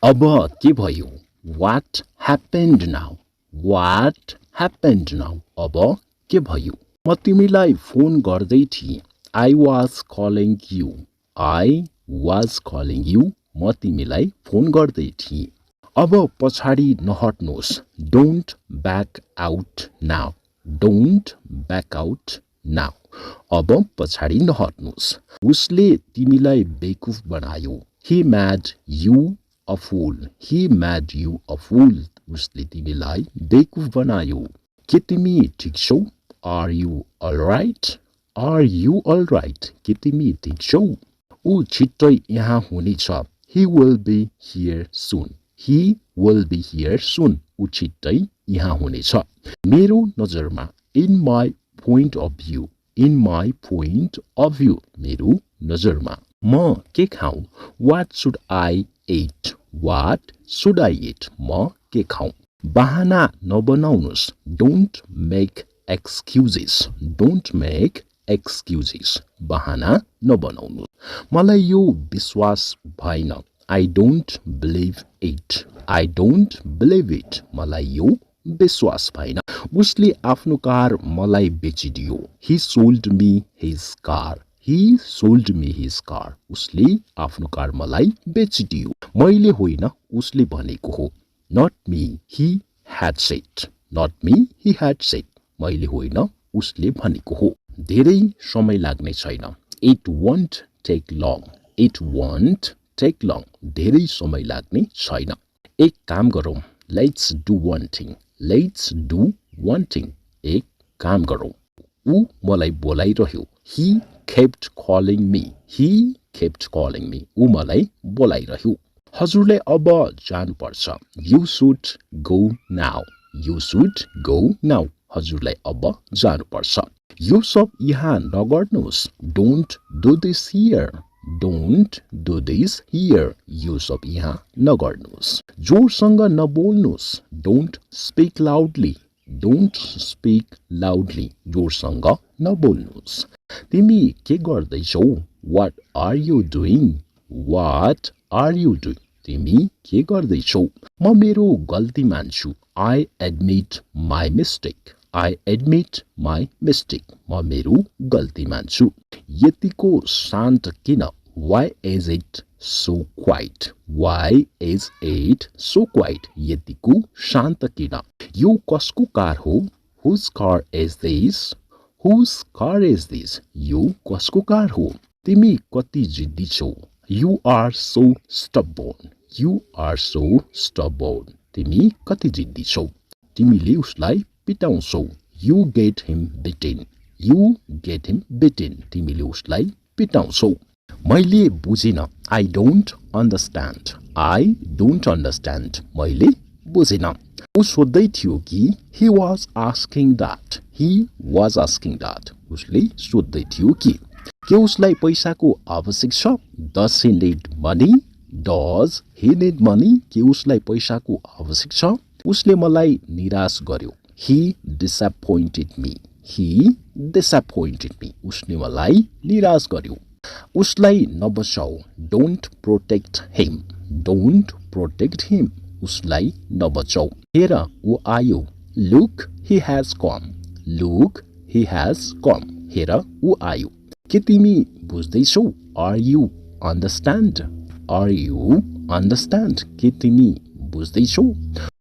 अब के भयो? What happened now? What happened now? अब के भयो? म तिमीलाई फोन गर्दै थिएँ. I was calling you. I was calling you. म तिमीलाई फोन गर्दै थिएँ. अब पछाडि नहट्नुहोस्. Don't back out now. Don't back out now. अब पछाडि नहट्नुहोस्. उसले तिमीलाई बेकुफ बनायो. He made you a fool. He made you a fool. उसले तिमीलाई बेकुफ बनायो. के तिमी ठिक छौ? Are you alright? Are you alright? के तिमी ठिक छौ? ऊ छिट्टै यहाँ हुनेछ. He will be here soon. He will be here soon. ऊ छिट्टै यहाँ हुनेछ. मेरो नजरमा. In my point of view. In my point of view. मेरो नजरमा. म के खाऊँ? What should I eat? What should I eat? म के खाऊँ? बहाना नबनाउनुस्. Don't make excuses. Don't make excuses. बहाना नबनाउनुस्. मलाई यो विश्वास भएन. I don't believe it. I don't believe it. मलाई यो विश्वास भएन. उसले आफ्नो कार मलाई बेचिदियो. He sold me his car. He sold me his car. उसले आफ्नो कार मलाई बेचिदियो. मैले होइन, उसले भनेको हो. Not me, he had said. Not me, he had said. मैले होइन, उसले भनेको हो. धेरै समय लाग्ने छैन. It won't take long. It won't take long. धेरै समय लाग्ने छैन. एक काम गरौँ. Let's do one thing. Let's do one thing. एक काम गरौँ. ऊ मलाई बोलाइरह्यो. He kept calling me. He kept calling me. ऊ मलाई बोलाइरह्यो. हजुरले अब जानुपर्छ. You should go now. You should go now. हजुरलाई अब जानुपर्छ. यो सब यहाँ नगर्नुहोस्. Don't do this here. Don't do this here. यो सब यहाँ नगर्नुहोस्. जोरसँग नबोल्नुहोस्. Don't speak loudly. Don't speak loudly. जोरसँग नबोल्नुहोस्. तिमी के गर्दैछौ? What are you doing? What are you doing? तिमी के गर्दैछौ? म मेरो गल्ती मान्छु. I admit my mistake. I admit my mistake. म मेरो गल्ती मान्छु. यतिको शान्त किन? Why is it so quiet? Why is it so quiet? यतिको शान्त किन? यो कसको कार हो? Whose car is this? Whose car is this? यो कसको कार हो? तिमी कति जिद्दी छौ? You are so stubborn. You are so stubborn. तिमी कति जिद्दी छौ? तिमीले उसलाई पिटाउँछौ. You get him beaten. You get him beaten. तिमीले उसलाई पिटाउँछौ. मैले बुझिन. I don't understand. I don't understand. मैले बुझिन. ऊ सोध्दै थियो कि he was asking that. He was asking that. उसले सोध्दै थियो कि के उसलाई पैसाको आवश्यक छ? Does he need money? Does he need money? के उसलाई पैसाको आवश्यक छ? उसले मलाई निराश गर्यो. He disappointed me. He disappointed me. उसले मलाई निराश गर्यो. उसलाई नबचाऊ. Don't protect him. Don't protect him. उसलाई नबचाऊ. हेर ऊ आयो. Look, he has come. Look, he has come. हेर ऊ आयो. के तिमी बुझ्दैछौ? Are you understand? Are you understand? के तिमी बुझ्दैछौ?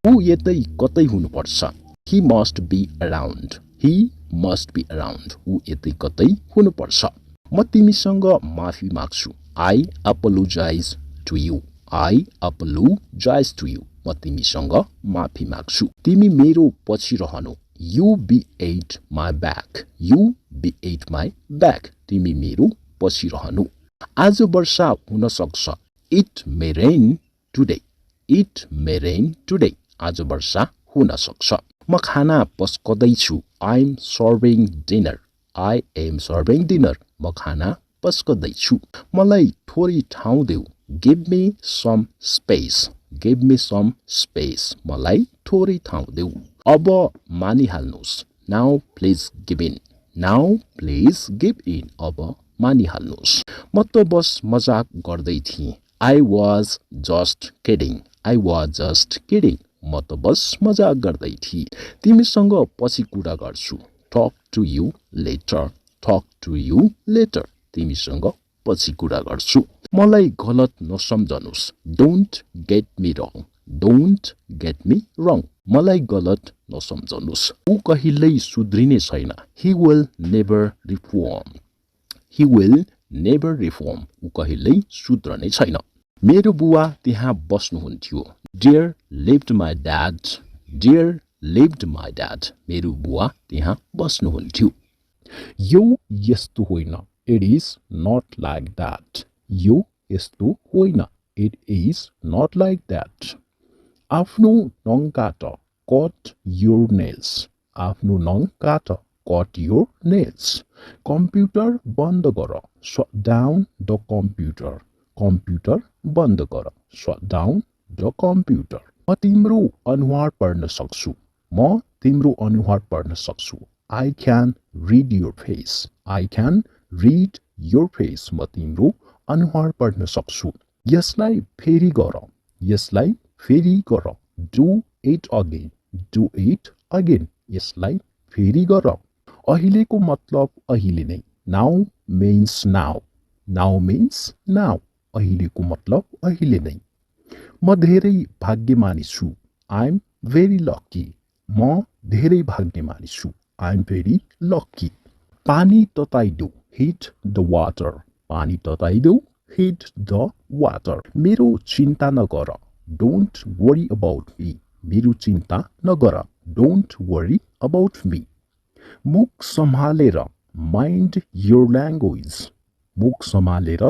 ऊ यतै कतै हुनुपर्छ. He must be around. He must be around. ऊ यतै कतै हुनुपर्छ. म तिमीसँग माफी माग्छु. I apologize to you. I apologize to you. म तिमीसँग माफी माग्छु. तिमी मेरो पछि रहनु. You beat my back. You beat my back. तिमी मेरो पछि रहनु. आज वर्षा हुन सक्छ. It may rain today. It may rain today. आज वर्षा हुन सक्छ. म खाना पस्कदैछु. I'm serving dinner. I am serving dinner. म खाना पस्कदैछु. मलाई थोरै ठाउँ देऊ. Give me some space. Give me some space. मलाई थोरै ठाउँ देऊ. अब मानिहाल्नुहोस्. Now please give in. Now please give in. अब मानिहाल्नुहोस्. म त बस मजाक गर्दै थिएँ. I was just kidding. I was just kidding. म त बस मजाक गर्दै थिए. तिमीसँग पछि कुरा गर्छु. Talk to you later. Talk to you later. तिमीसँग पछि कुरा गर्छु. मलाई गलत नसम्झनुस्. Don't get me wrong. Don't get me wrong. मलाई गलत नसम्झनुस्. ऊ कहिल्यै सुध्रिने छैन. He will never reform. He will never reform. ऊ कहिल्यै सुध्रने छैन. मेरो बुवा त्यहाँ बस्नुहुन्थ्यो. Dear lived my dad. Dear lived my dad. मेरो बुवा त्यहाँ बस्नुहुन्थ्यो. यो यस्तो होइन. It is not like that. यो यस्तो होइन. It is not like that. आफ्नो नङ काट. Cut your nails. आफ्नो नङ काट. Cut your nails. कम्प्युटर बन्द गर. Shut down the computer. Computer बन्द गर. Shut down the computer. म तिम्रो अनुहार पढ्न सक्छु. म तिम्रो अनुहार पढ्न सक्छु. I can read your face. I can read your face. म तिम्रो अनुहार पढ्न सक्छु. यसलाई फेरि गर. यसलाई फेरि गर. Do it again. Do it again. यसलाई फेरि गर. अहिलेको मतलब अहिले नै. Now means now. Now means now. अहिलेको मतलब अहिले नै. म धेरै भाग्यमानी छु. I'm very lucky. म धेरै भाग्यमानी छु. I'm very lucky. पानी तताइदेऊ. Heat the water. पानी तताइदेऊ. Heat the water. मेरो चिन्ता नगर. Don't worry about me. मेरो चिन्ता नगर. Don't worry about me. मुख सम्हालेर. Mind your language. मुख सम्हालेर.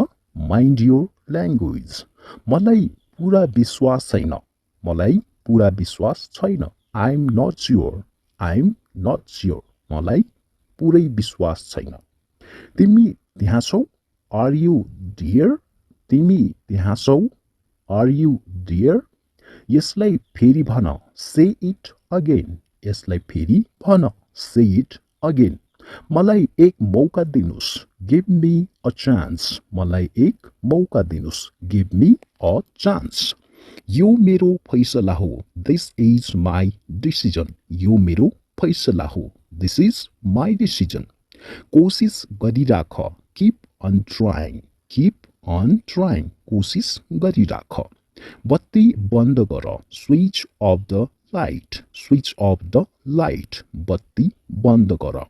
Mind your language. मलाई पूरा विश्वास छैन. मलाई पूरा विश्वास छैन. I'm not sure. I'm not sure. मलाई पुरै विश्वास छैन. तिमी त्यहाँ छौ? Are you there? तिमी त्यहाँ छौ? Are you there? यसलाई फेरि भन. Say it again. यसलाई फेरि भन. Say it again. मलाई एक मौका दिनुस्. Give me a chance. मलाई एक मौका दिनुस्. Give me a chance. यो मेरो फैसला हो. This is my decision. यो मेरो फैसला हो. This is my decision. कोसिस गरिराख. Keep on trying. Keep on trying. कोसिस गरिराख. बत्ती बन्द गर. Switch off the light. Switch off the light. बत्ती बन्द गर.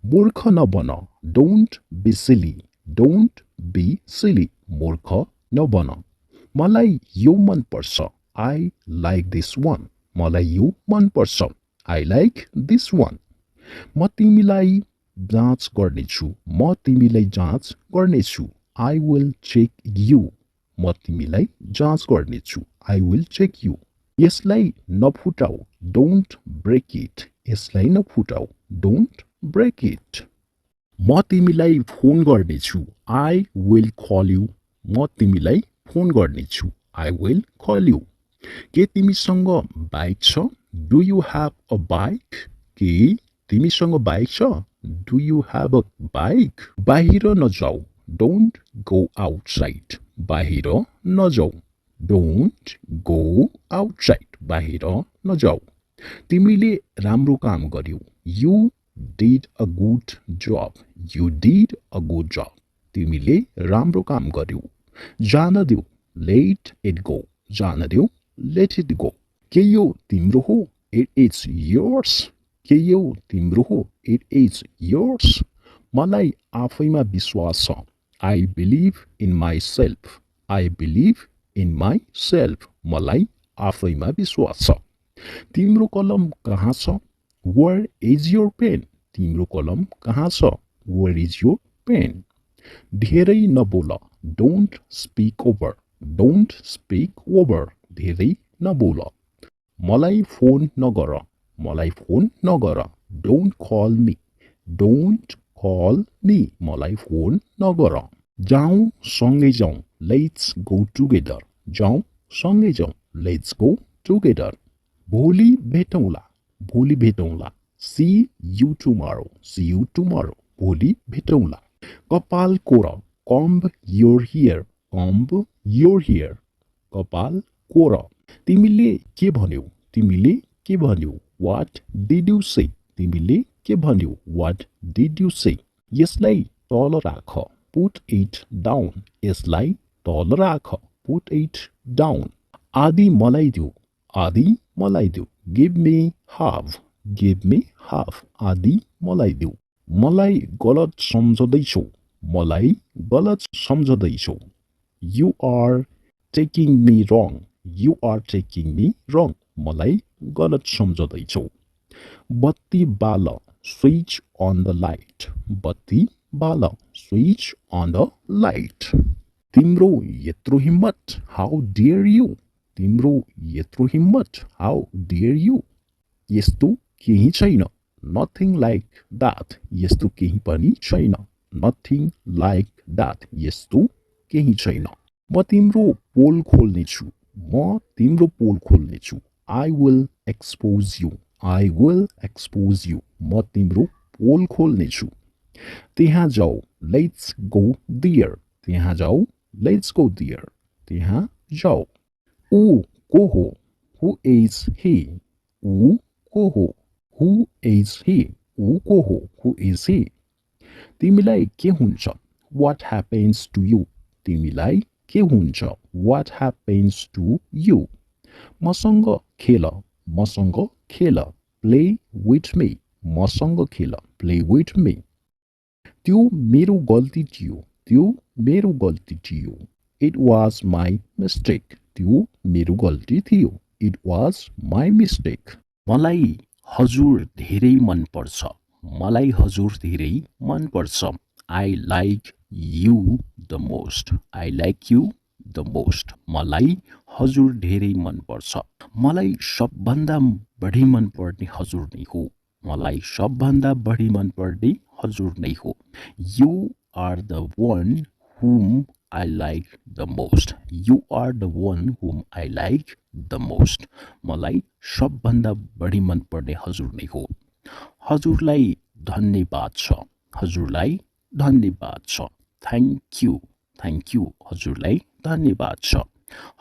मूर्ख नबन. Don't be silly. Don't be silly. मूर्ख नबन. मलाई यो मन पर्छ. I like this one. मलाई यो मन पर्छ. I like this one. म तिमीलाई जाँच गर्नेछु. म तिमीलाई जाँच गर्नेछु. I will check you. म तिमीलाई जाँच गर्नेछु. I will check you. यसलाई नफुटाऊ. Don't break it. यसलाई नफुटाऊ. Don't break it. म तिमीलाई फोन गर्नेछु. I will call you. म तिमीलाई फोन गर्नेछु. I will call you. के तिमीसँग बाइक छ? Do you have a bike? के तिमीसँग बाइक छ? Do you have a bike? बाहिर नजाऊ. Don't go outside. बाहिर नजाऊ. Don't go outside. बाहिर नजाऊ. तिमीले राम्रो काम गर्यौ. You did a good job. You did a good job. तिमीले राम्रो काम गर्यौ. जान देऊ. Let it go. जान देऊ. Let it go. के यो तिम्रो हो? It is yours. के यो तिम्रो हो? It is yours. मलाई आफैमा विश्वास छ. I believe in myself. I believe in myself. मलाई आफैमा विश्वास छ. तिम्रो कलम कहाँ छ? Where is your pen? तिम्रो कलम कहाँ छ? Where is your pen? धेरै नबोल. Don't speak over. Don't speak over. धेरै नबोल. मलाई फोन नगर. मलाई फोन नगर. Don't call me. Don't call me. मलाई फोन नगर. जाउँ सँगै जाउँ. Let's go together. जाउँ सँगै जाउँ. Let's go together. भोलि भेटौँला. भोलि भेटौँला. See you tomorrow. See you tomorrow. भोलि भेटौँला. कपाल core. Comb your hair. Comb your hair. कपाल कोर. तिमीले के भन्यौ? तिमीले के भन्यौ? What did you say? तिमीले के भन्यौ? What did you say? यसलाई तल राख. Put it down. यसलाई तल राख. Put it down. आधी मलाई देऊ. आधी मलाई देऊ. Give me half. Give me half. आधी मलाई देऊ. मलाई गलत सम्झदैछौ. मलाई गलत सम्झदैछौ. You are taking me wrong. You are taking me wrong. मलाई गलत सम्झदैछौ. बत्ती बाल. Switch on the light. बत्ती बाल. Switch on the light. तिम्रो यत्रो हिम्मत. How dare you? तिम्रो यत्रो हिम्मत. How dare you? यस्तो केही छैन. Nothing like that. यस्तो केही पनि छैन. Nothing like that. यस्तो केही छैन. म तिम्रो पोल खोल्नेछु. म तिम्रो पोल खोल्नेछु. I will expose you. I will expose you. म तिम्रो पोल खोल्नेछु. त्यहाँ जाऊ. Let's go there. त्यहाँ जाऊ. Let's go there. त्यहाँ जाऊ. ऊ को हो? Who is he? ऊ को हो? Who is he? ऊ को हो? Who is he? तिमीलाई के हुन्छ? What happens to you? तिमीलाई के हुन्छ? What happens to you? मसँग खेल. मसँग खेल. Play with me. मसँग खेल. Play with me. त्यो मेरो गल्ती थियो. त्यो मेरो गल्ती थियो. It was my mistake. त्यो मेरो गल्ती थियो. It was my mistake. मलाई हजुर धेरै मन पर्छ. मलाई हजुर धेरै मन पर्छ. I like you the most. I like you the most. मलाई हजुर धेरै मन पर्छ. मलाई सबभन्दा बढी मन पर्ने हजुर नै हो. मलाई सबभन्दा बढी मन पर्ने हजुर नै हो. You are the one whom I like the most. You are the one whom I like the most. मलाई सबभन्दा बढी मन पर्ने हजुर नै हो. हजुरलाई धन्यवाद छ. हजुरलाई धन्यवाद छ. Thank you. Thank you. हजुरलाई धन्यवाद छ.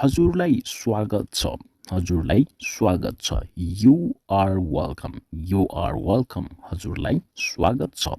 हजुरलाई स्वागत छ. हजुरलाई स्वागत छ. You are welcome. You are welcome. हजुरलाई स्वागत छ.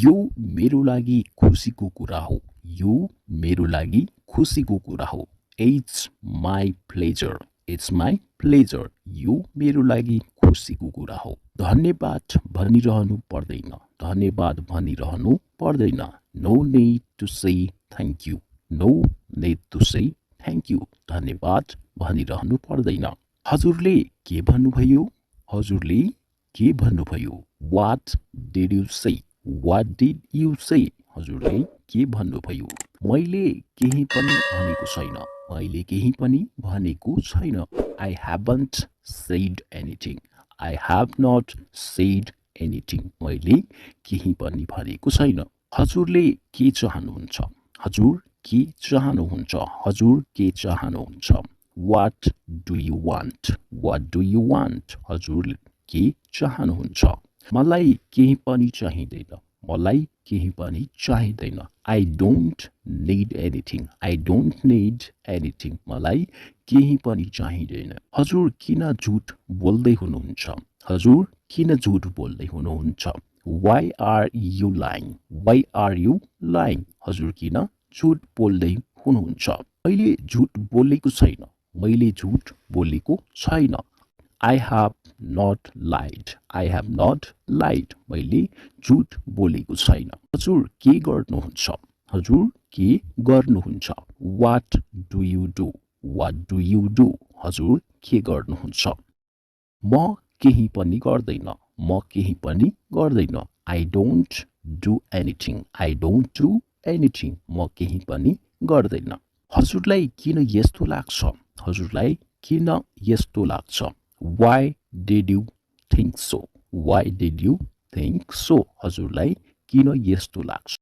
यो मेरो लागि खुसीको कुरा हो. यो मेरो लागि खुसीको कुरा हो. It's my pleasure. It's my pleasure. यो मेरो लागि खुसीको कुरा हो. धन्यवाद भनिरहनु पर्दैन. धन्यवाद भनिरहनु पर्दैन. No need to say thank you. No need to say thank you. धन्यवाद भनिरहनु पर्दैन. हजुरले के भन्नुभयो? हजुरले के भन्नुभयो? What did you say? What did you say? हजुरले के भन्नुभयो? मैले केही पनि भनेको छैन. मैले केही पनि भनेको छैन. I haven't said anything. I have not said anything. मैले केही पनि भनेको छैन. हजुरले के चाहनुहुन्छ? हजुर के चाहनुहुन्छ? हजुर के चाहनुहुन्छ? What do you want? What do you want? हजुर के चाहनुहुन्छ? मलाई केही पनि चाहिँदैन. मलाई केही पनि चाहिँदैन. I don't need anything. I don't need anything. मलाई केही पनि चाहिँदैन. हजुर किन झुट बोल्दै हुनुहुन्छ? हजुर किन झुट बोल्दै हुनुहुन्छ? Why are you lying? Why are you lying? हजुर किन झुट बोल्दै हुनुहुन्छ? मैले झुट बोलेको छैन. मैले झुट बोलेको छैन. I have not lied. I have not lied. मैले झुट बोलेको छैन. हजुर के गर्नुहुन्छ? हजुर के गर्नुहुन्छ? What do you do? What do you do? हजुर के गर्नुहुन्छ? म केही पनि गर्दैन. म केही पनि गर्दैन. I don't do anything. I don't do anything. म केही पनि गर्दैन. हजुरलाई किन यस्तो लाग्छ? हजुरलाई किन यस्तो लाग्छ? Why did you think so? Why did you think so? हजुरलाई किन यस्तो लाग्छ?